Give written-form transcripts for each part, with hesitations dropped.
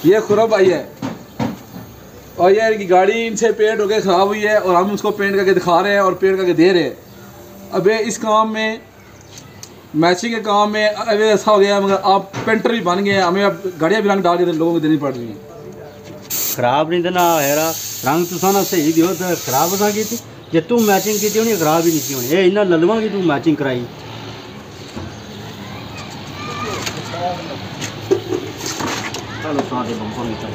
ये खुरम भाई है और ये इनकी गाड़ी इनसे पेंट होकर ख़राब हुई है और हम उसको पेंट करके दिखा रहे हैं और पेंट करके दे रहे हैं। अब इस काम में मैचिंग के काम में अब ऐसा हो गया मगर आप पेंटर भी बन गए हैं, हमें अब गाड़ियाँ भी रंग डाल के लोगों को देनी पड़ रही हैं। खराब नहीं देना हेरा रंग तुसा ना सही दियो तो खराब असा की जे तू मैचिंग की होनी खराब ही नहीं की होनी ये इन्ना ललवा की तू मैचिंग कराई। चलो सादे बंपर निकल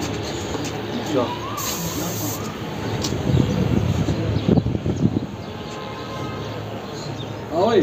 ओए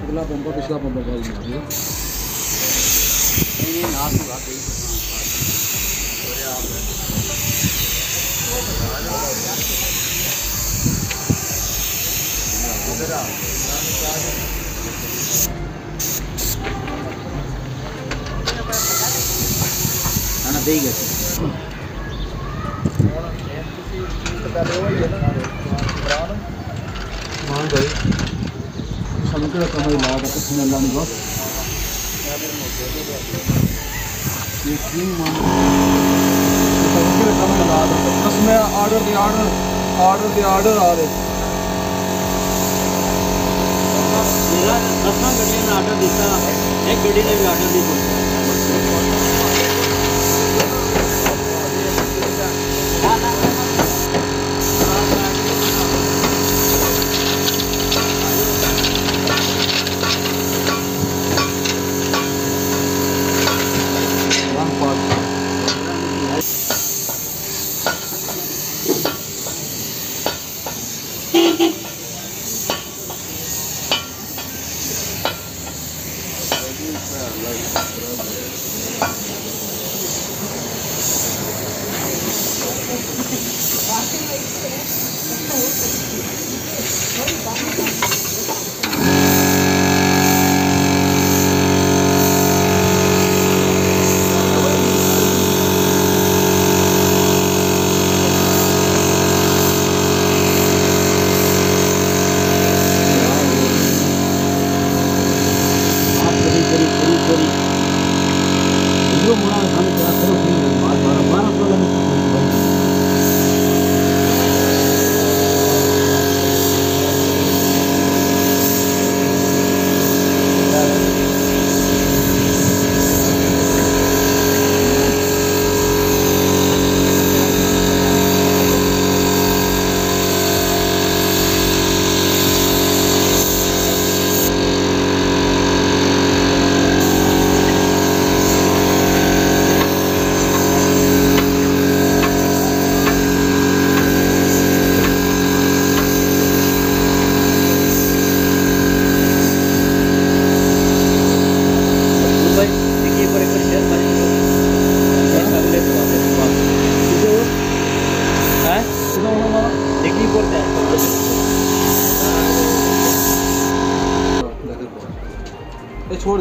अगला पंपा पिछला पंपा गाड़ी में आ ना दे गए हाँ भाई समझ कमाई ला के अल्लाह ने बस ये क्यों मान कमाई ला बस में ऑर्डर आ रहे मेरा 10 गाड़ियों ने ऑर्डर दिया एक गाड़ी ने भी ऑर्डर दी छोड़